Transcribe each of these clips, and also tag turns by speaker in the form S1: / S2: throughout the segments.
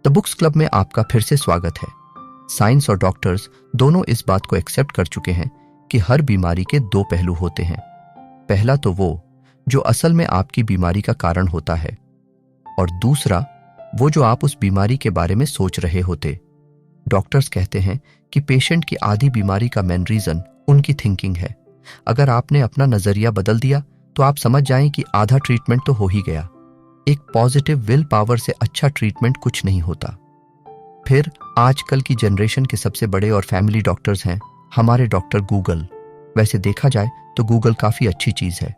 S1: The books club में आपका फिर से स्वागत है। साइंस और डॉक्टर्स दोनों इस बात को एक्सेप्ट कर चुके हैं कि हर बीमारी के दो पहलू होते हैं। पहला तो वो जो असल में आपकी बीमारी का कारण होता है, और दूसरा वो जो आप उस बीमारी के बारे में सोच रहे होते। डॉक्टर्स कहते हैं कि पेशेंट की आधी बीमारी का मेन रीजन उनकी थिंकिंग है। अगर आपने अपना नजरिया बदल दिया तो आप समझ जाएं कि आधा ट्रीटमेंट तो हो ही गया। एक पॉजिटिव विल पावर से अच्छा ट्रीटमेंट कुछ नहीं होता। फिर आजकल की जनरेशन के सबसे बड़े और फैमिली डॉक्टर्स हैं हमारे डॉक्टर गूगल। वैसे देखा जाए तो गूगल काफी अच्छी चीज है,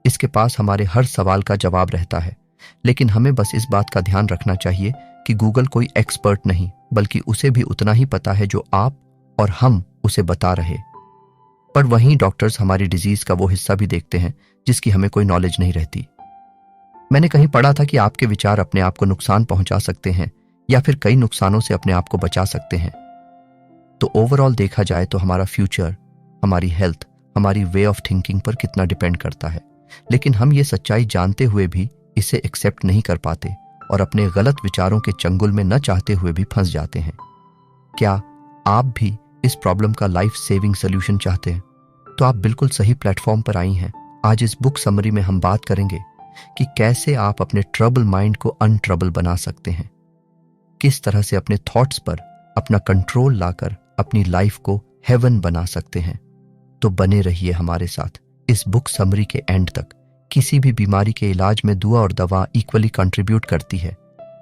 S1: इसके पास हमारे हर सवाल का जवाब रहता है। लेकिन हमें बस इस बात का ध्यान रखना चाहिए कि गूगल कोई एक्सपर्ट नहीं, बल्कि उसे भी उतना ही पता है जो आप और हम उसे बता रहे। पर वहीं डॉक्टर्स हमारी डिजीज का वो हिस्सा भी देखते हैं जिसकी हमें कोई नॉलेज नहीं रहती। मैंने कहीं पढ़ा था कि आपके विचार अपने आप को नुकसान पहुंचा सकते हैं या फिर कई नुकसानों से अपने आप को बचा सकते हैं। तो ओवरऑल देखा जाए तो हमारा फ्यूचर, हमारी हेल्थ, हमारी वे ऑफ थिंकिंग पर कितना डिपेंड करता है। लेकिन हम ये सच्चाई जानते हुए भी इसे एक्सेप्ट नहीं कर पाते और अपने गलत विचारों के चंगुल में न चाहते हुए भी फंस जाते हैं। क्या आप भी इस प्रॉब्लम का लाइफ सेविंग सोल्यूशन चाहते हैं? तो आप बिल्कुल सही प्लेटफॉर्म पर आई हैं। आज इस बुक समरी में हम बात करेंगे कि कैसे आप अपने ट्रबल माइंड को अनट्रबल बना सकते हैं, किस तरह से अपने थॉट्स पर अपना कंट्रोल लाकर अपनी लाइफ को हेवन बना सकते हैं। तो बने रहिए हमारे साथ इस बुक समरी के एंड तक। किसी भी बीमारी के इलाज में दुआ और दवा इक्वली कंट्रीब्यूट करती है,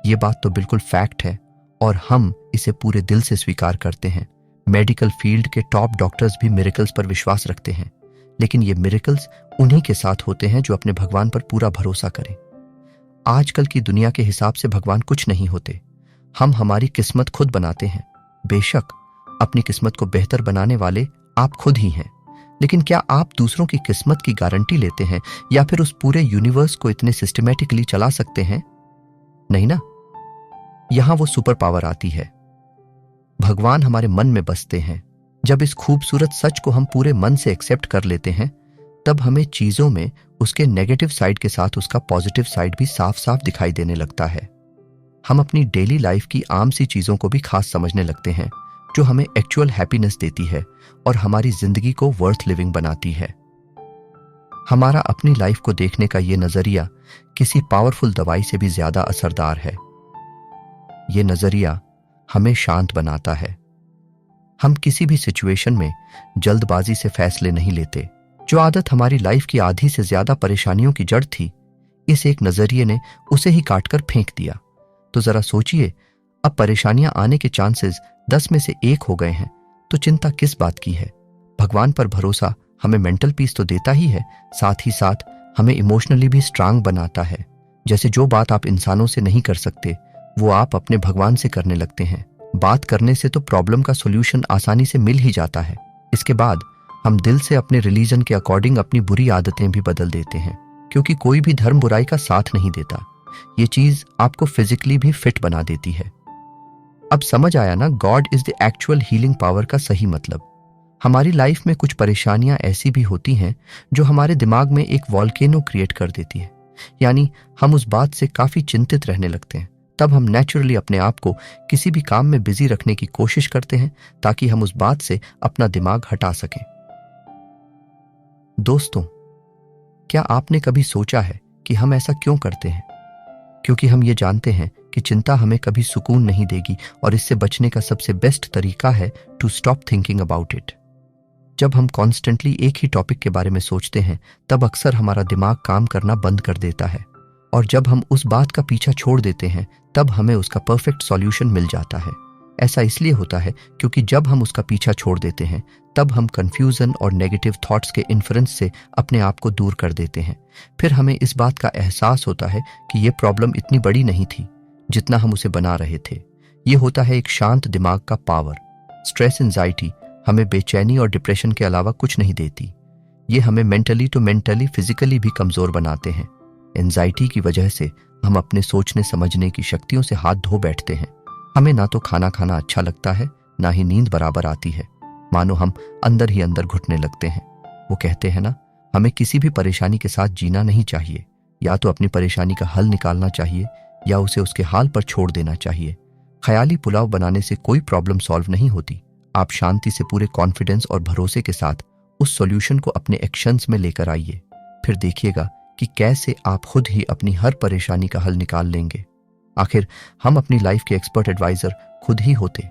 S1: ये बात तो बिल्कुल फैक्ट है और हम इसे पूरे दिल से स्वीकार करते हैं। मेडिकल फील्ड के टॉप डॉक्टर्स भी मिरेकल्स पर विश्वास रखते हैं, लेकिन ये मिरेकल्स उन्हीं के साथ होते हैं जो अपने भगवान पर पूरा भरोसा करें। आजकल की दुनिया के हिसाब से भगवान कुछ नहीं होते, हम हमारी किस्मत खुद बनाते हैं। बेशक अपनी किस्मत को बेहतर बनाने वाले आप खुद ही हैं, लेकिन क्या आप दूसरों की किस्मत की गारंटी लेते हैं या फिर उस पूरे यूनिवर्स को इतने सिस्टमैटिकली चला सकते हैं? नहीं ना। यहां वो सुपर पावर आती है। भगवान हमारे मन में बसते हैं। जब इस खूबसूरत सच को हम पूरे मन से एक्सेप्ट कर लेते हैं, तब हमें चीजों में उसके नेगेटिव साइड के साथ उसका पॉजिटिव साइड भी साफ साफ दिखाई देने लगता है। हम अपनी डेली लाइफ की आम सी चीजों को भी खास समझने लगते हैं, जो हमें एक्चुअल हैप्पीनेस देती है और हमारी जिंदगी को वर्थ लिविंग बनाती है। हमारा अपनी लाइफ को देखने का ये नजरिया किसी पावरफुल दवाई से भी ज्यादा असरदार है। ये नजरिया हमें शांत बनाता है। हम किसी भी सिचुएशन में जल्दबाजी से फैसले नहीं लेते। जो आदत हमारी लाइफ की आधी से ज्यादा परेशानियों की जड़ थी, इस एक नजरिए ने उसे ही काटकर फेंक दिया। तो जरा सोचिए, अब परेशानियां आने के चांसेस 10 में से 1 हो गए हैं, तो चिंता किस बात की है? भगवान पर भरोसा हमें मेंटल पीस तो देता ही है, साथ ही साथ हमें इमोशनली भी स्ट्रांग बनाता है। जैसे जो बात आप इंसानों से नहीं कर सकते, वो आप अपने भगवान से करने लगते हैं। बात करने से तो प्रॉब्लम का सॉल्यूशन आसानी से मिल ही जाता है। इसके बाद हम दिल से अपने रिलीजन के अकॉर्डिंग अपनी बुरी आदतें भी बदल देते हैं, क्योंकि कोई भी धर्म बुराई का साथ नहीं देता। ये चीज आपको फिजिकली भी फिट बना देती है। अब समझ आया ना, God is the actual healing power का सही मतलब। हमारी लाइफ में कुछ परेशानियां ऐसी भी होती हैं जो हमारे दिमाग में एक वॉल्केनो क्रिएट कर देती है, यानी हम उस बात से काफी चिंतित रहने लगते हैं। तब हम नेचुरली अपने आप को किसी भी काम में बिजी रखने की कोशिश करते हैं ताकि हम उस बात से अपना दिमाग हटा सकें। दोस्तों, क्या आपने कभी सोचा है कि हम ऐसा क्यों करते हैं? क्योंकि हम ये जानते हैं कि चिंता हमें कभी सुकून नहीं देगी और इससे बचने का सबसे बेस्ट तरीका है to stop thinking about it. जब हम कॉन्स्टेंटली एक ही टॉपिक के बारे में सोचते हैं, तब अक्सर हमारा दिमाग काम करना बंद कर देता है, और जब हम उस बात का पीछा छोड़ देते हैं, तब हमें उसका परफेक्ट सॉल्यूशन मिल जाता है। ऐसा इसलिए होता है क्योंकि जब हम उसका पीछा छोड़ देते हैं, तब हम कंफ्यूजन और नेगेटिव थॉट्स के इन्फ्लुएंस से अपने आप को दूर कर देते हैं। फिर हमें इस बात का एहसास होता है कि ये प्रॉब्लम इतनी बड़ी नहीं थी जितना हम उसे बना रहे थे। ये होता है एक शांत दिमाग का पावर। स्ट्रेस एंजाइटी हमें बेचैनी और डिप्रेशन के अलावा कुछ नहीं देती। ये हमें मेंटली फिजिकली भी कमजोर बनाते हैं। एंजाइटी की वजह से हम अपने सोचने समझने की शक्तियों से हाथ धो बैठते हैं। हमें ना तो खाना खाना अच्छा लगता है, ना ही नींद बराबर आती है। मानो हम अंदर ही अंदर घुटने लगते हैं। वो कहते हैं ना, हमें किसी भी परेशानी के साथ जीना नहीं चाहिए। या तो अपनी परेशानी का हल निकालना चाहिए या उसे उसके हाल पर छोड़ देना चाहिए। ख्याली पुलाव बनाने से कोई प्रॉब्लम सॉल्व नहीं होती। आप शांति से पूरे कॉन्फिडेंस और भरोसे के साथ उस सॉल्यूशन को अपने एक्शंस में लेकर आइए। फिर देखिएगा कि कैसे आप खुद ही अपनी हर परेशानी का हल निकाल लेंगे। आखिर हम अपनी लाइफ के एक्सपर्ट एडवाइजर खुद ही होते।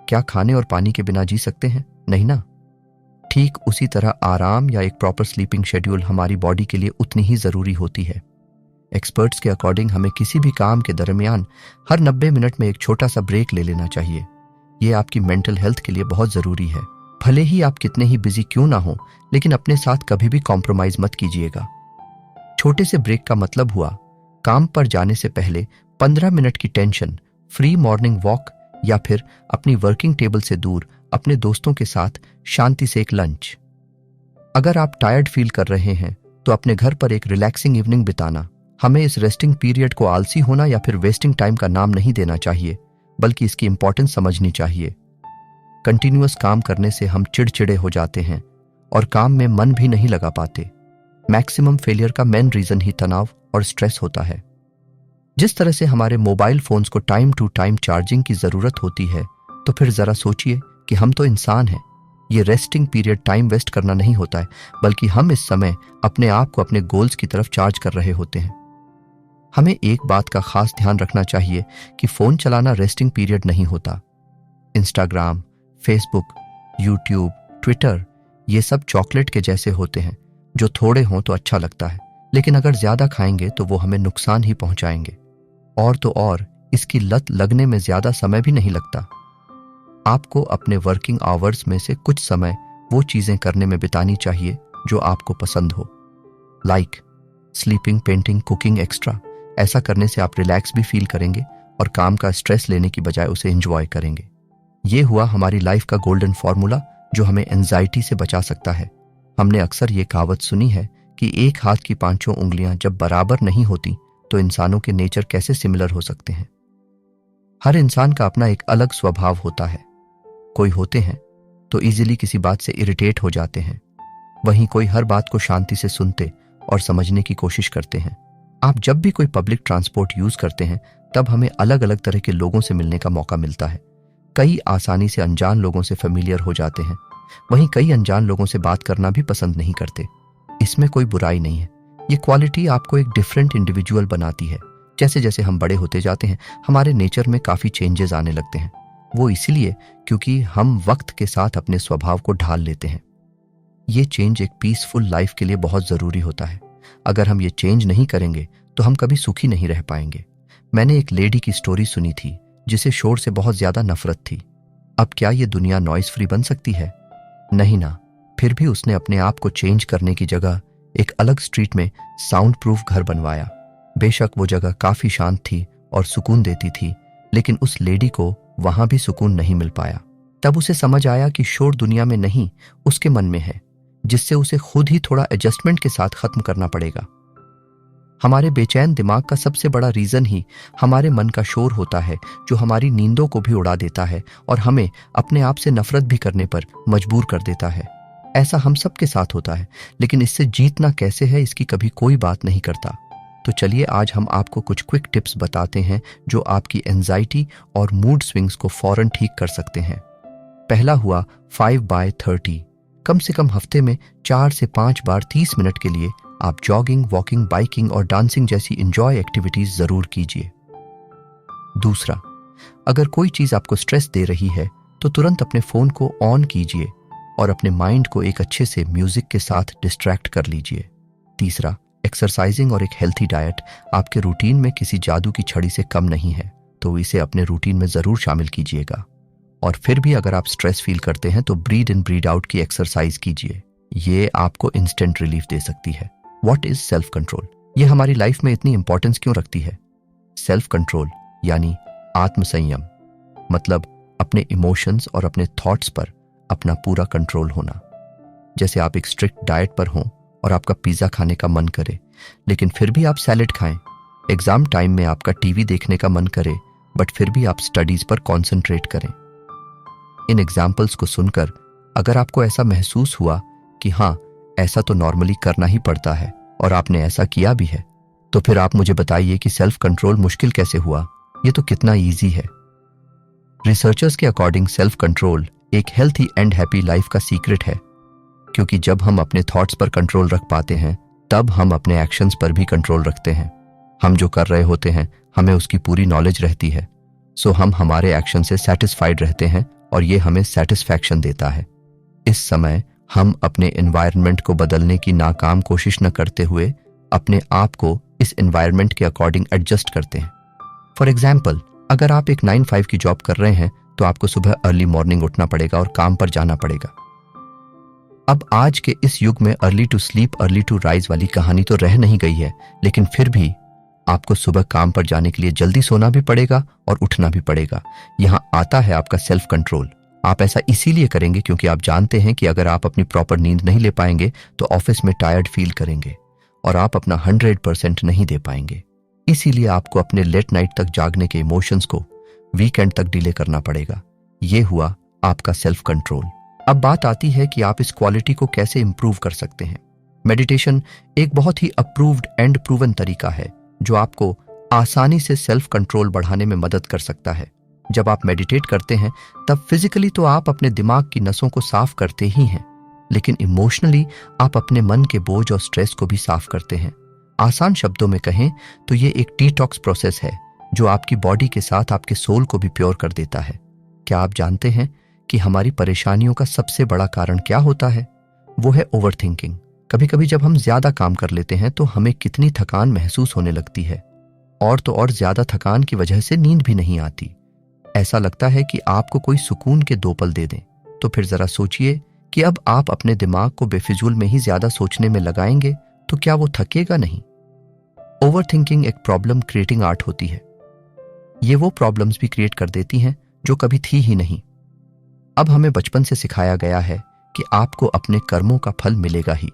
S1: क्या खाने और पानी के बिना जी सकते हैं? नहीं ना। ठीक उसी तरह आराम या एक प्रॉपर स्लीपिंग शेड्यूल हमारी बॉडी के लिए उतनी ही जरूरी होती है। एक्सपर्ट्स के अकॉर्डिंग हमें किसी भी काम के दरमियान हर 90 मिनट में एक छोटा सा ब्रेक ले लेना चाहिए। ये आपकी मेंटल हेल्थ के लिए बहुत जरूरी है। भले ही आप कितने ही बिजी क्यों ना हो, लेकिन अपने साथ कभी भी कॉम्प्रोमाइज मत कीजिएगा। छोटे से ब्रेक का मतलब हुआ काम पर जाने से पहले 15 मिनट की टेंशन फ्री मॉर्निंग वॉक, या फिर अपनी वर्किंग टेबल से दूर अपने दोस्तों के साथ शांति से एक लंच। अगर आप टायर्ड फील कर रहे हैं तो अपने घर पर एक रिलैक्सिंग इवनिंग बिताना। हमें इस रेस्टिंग पीरियड को आलसी होना या फिर वेस्टिंग टाइम का नाम नहीं देना चाहिए, बल्कि इसकी इंपॉर्टेंस समझनी चाहिए। कंटिन्यूअस काम करने से हम चिड़चिड़े हो जाते हैं और काम में मन भी नहीं लगा पाते। मैक्सिमम फेलियर का मेन रीजन ही तनाव और स्ट्रेस होता है। जिस तरह से हमारे मोबाइल फोन्स को टाइम टू टाइम चार्जिंग की जरूरत होती है, तो फिर जरा सोचिए कि हम तो इंसान हैं। ये रेस्टिंग पीरियड टाइम वेस्ट करना नहीं होता है, बल्कि हम इस समय अपने आप को अपने गोल्स की तरफ चार्ज कर रहे होते हैं। हमें एक बात का खास ध्यान रखना चाहिए कि फोन चलाना रेस्टिंग पीरियड नहीं होता। इंस्टाग्राम, फेसबुक, यूट्यूब, ट्विटर, ये सब चॉकलेट के जैसे होते हैं जो थोड़े हों तो अच्छा लगता है, लेकिन अगर ज्यादा खाएंगे तो वो हमें नुकसान ही पहुंचाएंगे। और तो और इसकी लत लगने में ज्यादा समय भी नहीं लगता। आपको अपने वर्किंग आवर्स में से कुछ समय वो चीजें करने में बितानी चाहिए जो आपको पसंद हो, like sleeping, painting, cooking extra. ऐसा करने से आप रिलैक्स भी फील करेंगे और काम का स्ट्रेस लेने की बजाय उसे एंजॉय करेंगे। ये हुआ हमारी लाइफ का गोल्डन फॉर्मूला जो हमें एंजाइटी से बचा सकता है। हमने अक्सर ये कहावत सुनी है कि एक हाथ की पांचों उंगलियां जब बराबर नहीं होती तो इंसानों के नेचर कैसे सिमिलर हो सकते हैं। हर इंसान का अपना एक अलग स्वभाव होता है। कोई होते हैं तो इजीली किसी बात से इरिटेट हो जाते हैं, वहीं कोई हर बात को शांति से सुनते और समझने की कोशिश करते हैं। आप जब भी कोई पब्लिक ट्रांसपोर्ट यूज करते हैं तब हमें अलग अलग तरह के लोगों से मिलने का मौका मिलता है। कई आसानी से अनजान लोगों से फेमिलियर हो जाते हैं, वहीं कई अनजान लोगों से बात करना भी पसंद नहीं करते। इसमें कोई बुराई नहीं है। ये क्वालिटी आपको एक डिफरेंट इंडिविजुअल बनाती है। जैसे जैसे हम बड़े होते जाते हैं हमारे नेचर में काफी चेंजेस आने लगते हैं। वो इसलिए क्योंकि हम वक्त के साथ अपने स्वभाव को ढाल लेते हैं। ये चेंज एक पीसफुल लाइफ के लिए बहुत जरूरी होता है। अगर हम ये चेंज नहीं करेंगे तो हम कभी सुखी नहीं रह पाएंगे। मैंने एक लेडी की स्टोरी सुनी थी जिसे शोर से बहुत ज्यादा नफरत थी। अब क्या ये दुनिया नॉइज फ्री बन सकती है? नहीं ना। फिर भी उसने अपने आप को चेंज करने की जगह एक अलग स्ट्रीट में साउंड प्रूफ घर बनवाया। बेशक वो जगह काफी शांत थी और सुकून देती थी, लेकिन उस लेडी को वहां भी सुकून नहीं मिल पाया। तब उसे समझ आया कि शोर दुनिया में नहीं, उसके मन में है, जिससे उसे खुद ही थोड़ा एडजस्टमेंट के साथ खत्म करना पड़ेगा। हमारे बेचैन दिमाग का सबसे बड़ा रीजन ही हमारे मन का शोर होता है, जो हमारी नींदों को भी उड़ा देता है और हमें अपने आप से नफरत भी करने पर मजबूर कर देता है। ऐसा हम सबके साथ होता है, लेकिन इससे जीतना कैसे है इसकी कभी कोई बात नहीं करता। तो चलिए आज हम आपको कुछ क्विक टिप्स बताते हैं जो आपकी एंजाइटी और मूड स्विंग्स को फौरन ठीक कर सकते हैं। पहला हुआ 5x30। कम से कम हफ्ते में 4 से 5 बार 30 मिनट के लिए आप जॉगिंग, वॉकिंग, बाइकिंग और डांसिंग जैसी एंजॉय एक्टिविटीज जरूर कीजिए। दूसरा, अगर कोई चीज आपको स्ट्रेस दे रही है तो तुरंत अपने फोन को ऑन कीजिए और अपने माइंड को एक अच्छे से म्यूजिक के साथ डिस्ट्रैक्ट कर लीजिए। तीसरा, एक्सरसाइजिंग और एक हेल्थी डाइट आपके रूटीन में किसी जादू की छड़ी से कम नहीं है, तो इसे अपने रूटीन में जरूर शामिल कीजिएगा। और फिर भी अगर आप स्ट्रेस फील करते हैं तो ब्रीद इन ब्रीद आउट की एक्सरसाइज कीजिए। ये आपको इंस्टेंट रिलीफ दे सकती है। What is self control? ये हमारी लाइफ में इतनी इंपॉर्टेंस क्यों रखती है? सेल्फ कंट्रोल यानी आत्मसंयम, मतलब अपने इमोशंस और अपने थॉट्स पर अपना पूरा कंट्रोल होना। जैसे आप एक स्ट्रिक्ट डाइट पर हों और आपका पिज्जा खाने का मन करे, लेकिन फिर भी आप सैलेड खाएं। एग्जाम टाइम में आपका टीवी देखने का मन करे, बट फिर भी आप स्टडीज पर कॉन्सेंट्रेट करें। इन एग्जाम्पल्स को सुनकर अगर आपको ऐसा महसूस हुआ कि हाँ, ऐसा तो नॉर्मली करना ही पड़ता है और आपने ऐसा किया भी है, तो फिर आप मुझे बताइए कि सेल्फ कंट्रोल मुश्किल कैसे हुआ? ये तो कितना ईजी है। रिसर्चर्स के अकॉर्डिंग सेल्फ कंट्रोल एक हेल्थी एंड हैप्पी लाइफ का सीक्रेट है, क्योंकि जब हम अपने थॉट्स पर कंट्रोल रख पाते हैं तब हम अपने एक्शंस पर भी कंट्रोल रखते हैं। हम जो कर रहे होते हैं हमें उसकी पूरी नॉलेज रहती है, सो हम हमारे एक्शन से सेटिस्फाइड रहते हैं और ये हमें सेटिस्फैक्शन देता है। इस समय हम अपने एनवायरनमेंट को बदलने की नाकाम कोशिश न करते हुए अपने आप को इस एनवायरनमेंट के अकॉर्डिंग एडजस्ट करते हैं। फॉर एग्जाम्पल, अगर आप एक 9-5 की जॉब कर रहे हैं तो आपको सुबह अर्ली मॉर्निंग उठना पड़ेगा और काम पर जाना पड़ेगा। अब आज के इस युग में early to sleep early to rise वाली कहानी तो रह नहीं गई है, लेकिन फिर भी आपको सुबह काम पर जाने के लिए जल्दी सोना भी पड़ेगा और उठना भी पड़ेगा। यहां आता है आपका सेल्फ कंट्रोल। आप ऐसा इसीलिए करेंगे क्योंकि आप जानते हैं कि अगर आप अपनी प्रॉपर नींद नहीं ले पाएंगे तो ऑफिस में टायर्ड फील करेंगे और आप अपना 100% नहीं दे पाएंगे। इसीलिए आपको अपने लेट नाइट तक जागने के इमोशंस को वीकेंड तक डिले करना पड़ेगा। ये हुआ आपका सेल्फ कंट्रोल। अब बात आती है कि आप इस क्वालिटी को कैसे इंप्रूव कर सकते हैं। मेडिटेशन एक बहुत ही अप्रूव्ड एंड प्रूवन तरीका है जो आपको आसानी से सेल्फ कंट्रोल बढ़ाने में मदद कर सकता है। जब आप मेडिटेट करते हैं तब फिजिकली तो आप अपने दिमाग की नसों को साफ करते ही हैं, लेकिन इमोशनली आप अपने मन के बोझ और स्ट्रेस को भी साफ करते हैं। आसान शब्दों में कहें तो ये एक डिटॉक्स प्रोसेस है जो आपकी बॉडी के साथ आपके सोल को भी प्योर कर देता है। क्या आप जानते हैं कि हमारी परेशानियों का सबसे बड़ा कारण क्या होता है? वो है ओवर थिंकिंग। कभी कभी जब हम ज्यादा काम कर लेते हैं तो हमें कितनी थकान महसूस होने लगती है, और तो और ज्यादा थकान की वजह से नींद भी नहीं आती। ऐसा लगता है कि आपको कोई सुकून के 2 पल दे दें। तो फिर जरा सोचिए कि अब आप अपने दिमाग को बेफिजूल में ही ज्यादा सोचने में लगाएंगे तो क्या वो थकेगा नहीं? ओवर थिंकिंग एक प्रॉब्लम क्रिएटिंग आर्ट होती है। ये वो प्रॉब्लम्स भी क्रिएट कर देती हैं जो कभी थी ही नहीं। अब हमें बचपन से सिखाया गया है कि आपको अपने कर्मों का फल मिलेगा ही,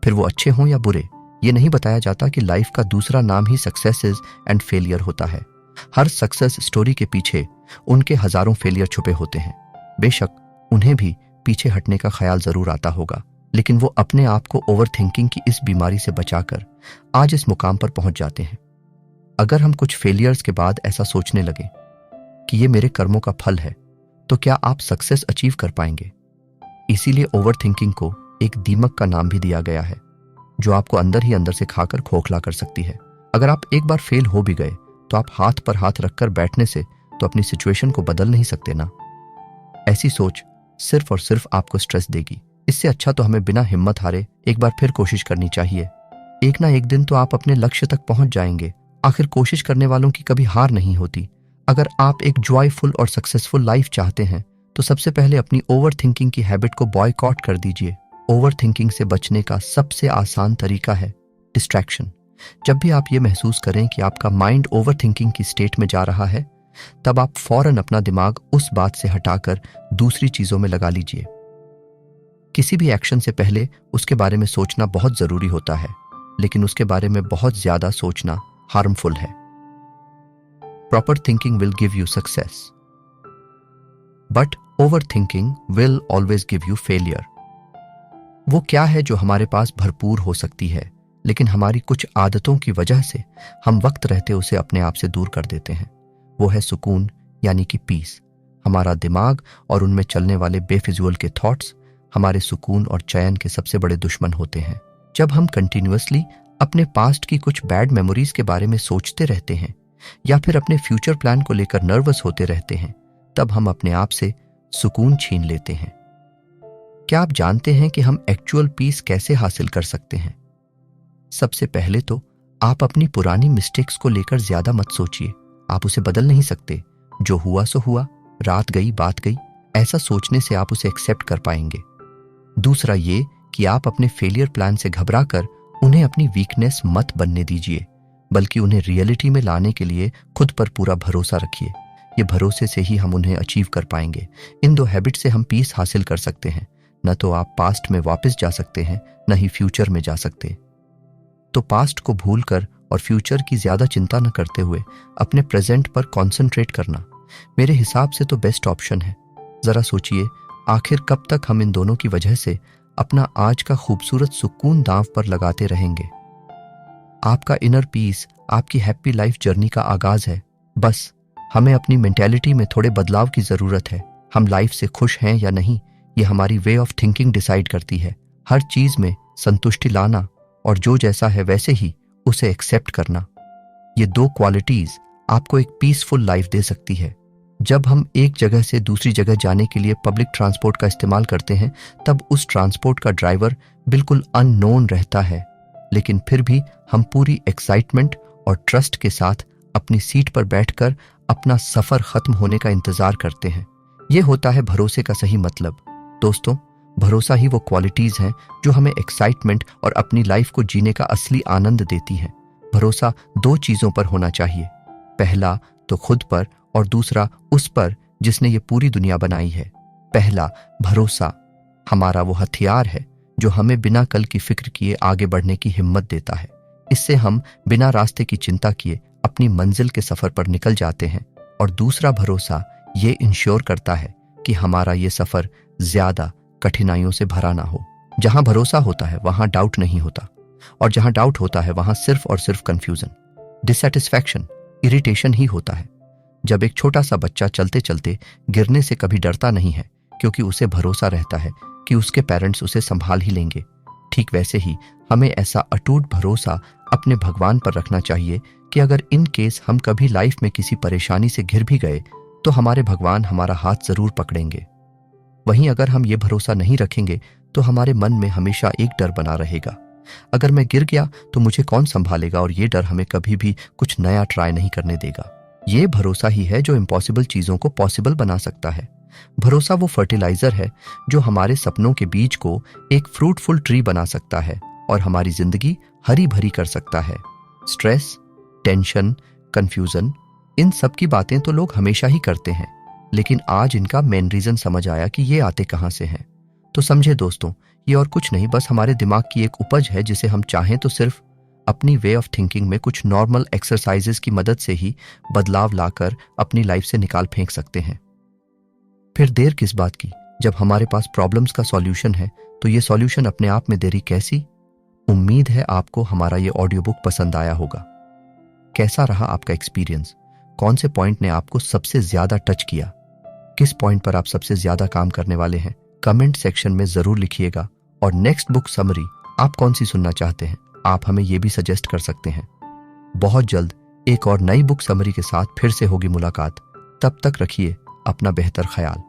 S1: फिर वो अच्छे हों या बुरे। ये नहीं बताया जाता कि लाइफ का दूसरा नाम ही सक्सेसेस एंड फेलियर होता है। हर सक्सेस स्टोरी के पीछे उनके हजारों फेलियर छुपे होते हैं। बेशक उन्हें भी पीछे हटने का ख्याल जरूर आता होगा, लेकिन वो अपने आप को ओवर थिंकिंग की इस बीमारी से बचाकर आज इस मुकाम पर पहुंच जाते हैं। अगर हम कुछ फेलियर्स के बाद ऐसा सोचने लगे कि ये मेरे कर्मों का फल है, तो क्या आप सक्सेस अचीव कर पाएंगे? इसीलिए ओवर थिंकिंग को एक दीमक का नाम भी दिया गया है जो आपको अंदर ही अंदर से खाकर खोखला कर सकती है। अगर आप एक बार फेल हो भी गए तो आप हाथ पर हाथ रखकर बैठने से तो अपनी सिचुएशन को बदल नहीं सकते ना। ऐसी सोच सिर्फ और सिर्फ आपको स्ट्रेस देगी। इससे अच्छा तो हमें बिना हिम्मत हारे एक बार फिर कोशिश करनी चाहिए। एक ना एक दिन तो आप अपने लक्ष्य तक पहुंच जाएंगे। आखिर कोशिश करने वालों की कभी हार नहीं होती। अगर आप एक जॉयफुल और सक्सेसफुल लाइफ चाहते हैं तो सबसे पहले अपनी ओवर थिंकिंग की हैबिट को बॉयकॉट कर दीजिए। ओवर थिंकिंग से बचने का सबसे आसान तरीका है डिस्ट्रैक्शन। जब भी आप ये महसूस करें कि आपका माइंड ओवर थिंकिंग की स्टेट में जा रहा है, तब आप फौरन अपना दिमाग उस बात से हटाकर दूसरी चीजों में लगा लीजिए। किसी भी एक्शन से पहले उसके बारे में सोचना बहुत जरूरी होता है, लेकिन उसके बारे में बहुत ज्यादा सोचना हार्मफुल है। Proper thinking will give you success, but over thinking will always give you failure. वो क्या है जो हमारे पास भरपूर हो सकती है, लेकिन हमारी कुछ आदतों की वजह से हम वक्त रहते उसे अपने आप से दूर कर देते हैं। वो है सुकून, यानी कि पीस। हमारा दिमाग और उनमें चलने वाले बेफिजूल के थॉट्स हमारे सुकून और चैन के सबसे बड़े दुश्मन होते हैं। जब हम कंटिन्यूअसली अपने पास्ट की कुछ बैड मेमोरीज के बारे में सोचते रहते हैं या फिर अपने फ्यूचर प्लान को लेकर नर्वस होते रहते हैं, तब हम अपने आप से सुकून छीन लेते हैं। क्या आप जानते हैं कि हम एक्चुअल पीस कैसे हासिल कर सकते हैं? सबसे पहले तो आप अपनी पुरानी मिस्टेक्स को लेकर ज्यादा मत सोचिए। आप उसे बदल नहीं सकते। जो हुआ सो हुआ, रात गई बात गई, ऐसा सोचने से आप उसे एक्सेप्ट कर पाएंगे। दूसरा ये कि आप अपने फेलियर प्लान से घबराकर उन्हें अपनी वीकनेस मत बनने दीजिए, बल्कि उन्हें रियलिटी में लाने के लिए खुद पर पूरा भरोसा रखिए। ये भरोसे से ही हम उन्हें अचीव कर पाएंगे। इन 2 हैबिट से हम पीस हासिल कर सकते हैं। न तो आप पास्ट में वापस जा सकते हैं, न ही फ्यूचर में जा सकते। तो पास्ट को भूलकर और फ्यूचर की ज्यादा चिंता न करते हुए अपने प्रेजेंट पर कॉन्सेंट्रेट करना मेरे हिसाब से तो बेस्ट ऑप्शन है। जरा सोचिए, आखिर कब तक हम इन दोनों की वजह से अपना आज का खूबसूरत सुकून दांव पर लगाते रहेंगे? आपका इनर पीस आपकी हैप्पी लाइफ जर्नी का आगाज है। बस हमें अपनी मेंटेलिटी में थोड़े बदलाव की ज़रूरत है। हम लाइफ से खुश हैं या नहीं, ये हमारी वे ऑफ थिंकिंग डिसाइड करती है। हर चीज़ में संतुष्टि लाना और जो जैसा है वैसे ही उसे एक्सेप्ट करना, ये दो क्वालिटीज़ आपको एक पीसफुल लाइफ दे सकती है। जब हम एक जगह से दूसरी जगह जाने के लिए पब्लिक ट्रांसपोर्ट का इस्तेमाल करते हैं, तब उस ट्रांसपोर्ट का ड्राइवर बिल्कुल अननोन रहता है, लेकिन फिर भी हम पूरी एक्साइटमेंट और ट्रस्ट के साथ अपनी सीट पर बैठकर अपना सफ़र ख़त्म होने का इंतज़ार करते हैं। ये होता है भरोसे का सही मतलब। दोस्तों, भरोसा ही वो क्वालिटीज़ हैं जो हमें एक्साइटमेंट और अपनी लाइफ को जीने का असली आनंद देती हैं। भरोसा दो चीज़ों पर होना चाहिए, पहला तो खुद पर और दूसरा उस पर जिसने ये पूरी दुनिया बनाई है। पहला, भरोसा हमारा वो हथियार है जो हमें बिना कल की फिक्र किए आगे बढ़ने की हिम्मत देता है। इससे हम बिना रास्ते की चिंता किए अपनी मंजिल के सफ़र पर निकल जाते हैं। और दूसरा भरोसा ये इंश्योर करता है कि हमारा ये सफ़र ज़्यादा कठिनाइयों से भरा ना हो। जहाँ भरोसा होता है वहाँ डाउट नहीं होता, और जहाँ डाउट होता है वहाँ सिर्फ और सिर्फ कंफ्यूजन, डिसैटिस्फैक्शन, इरिटेशन ही होता है। जब एक छोटा सा बच्चा चलते चलते गिरने से कभी डरता नहीं है, क्योंकि उसे भरोसा रहता है कि उसके पेरेंट्स उसे संभाल ही लेंगे। ठीक वैसे ही हमें ऐसा अटूट भरोसा अपने भगवान पर रखना चाहिए कि अगर इन केस हम कभी लाइफ में किसी परेशानी से घिर भी गए तो हमारे भगवान हमारा हाथ जरूर पकड़ेंगे। वहीं अगर हम ये भरोसा नहीं रखेंगे तो हमारे मन में हमेशा एक डर बना रहेगा, अगर मैं गिर गया तो मुझे कौन संभालेगा, और ये डर हमें कभी भी कुछ नया ट्राई नहीं करने देगा। ये भरोसा ही है जो इम्पॉसिबल चीज़ों को पॉसिबल बना सकता है। भरोसा वो फर्टिलाइजर है जो हमारे सपनों के बीज को एक फ्रूटफुल ट्री बना सकता है और हमारी जिंदगी हरी भरी कर सकता है। स्ट्रेस, टेंशन, कंफ्यूजन, इन सब की बातें तो लोग हमेशा ही करते हैं, लेकिन आज इनका मेन रीजन समझ आया कि ये आते कहाँ से हैं। तो समझे दोस्तों, ये और कुछ नहीं, बस हमारे दिमाग की एक उपज है जिसे हम चाहें तो सिर्फ अपनी वे ऑफ थिंकिंग में कुछ नॉर्मल एक्सरसाइजेस की मदद से ही बदलाव लाकर अपनी लाइफ से निकाल फेंक सकते हैं। फिर देर किस बात की, जब हमारे पास प्रॉब्लम्स का सॉल्यूशन है तो ये सॉल्यूशन अपने आप में देरी कैसी। उम्मीद है आपको हमारा ये ऑडियो बुक पसंद आया होगा। कैसा रहा आपका एक्सपीरियंस? कौन से पॉइंट ने आपको सबसे ज्यादा टच किया? किस पॉइंट पर आप सबसे ज्यादा काम करने वाले हैं? कमेंट सेक्शन में जरूर लिखिएगा। और नेक्स्ट बुक समरी आप कौन सी सुनना चाहते हैं, आप हमें ये भी सजेस्ट कर सकते हैं। बहुत जल्द एक और नई बुक समरी के साथ फिर से होगी मुलाकात। तब तक रखिए अपना बेहतर ख्याल।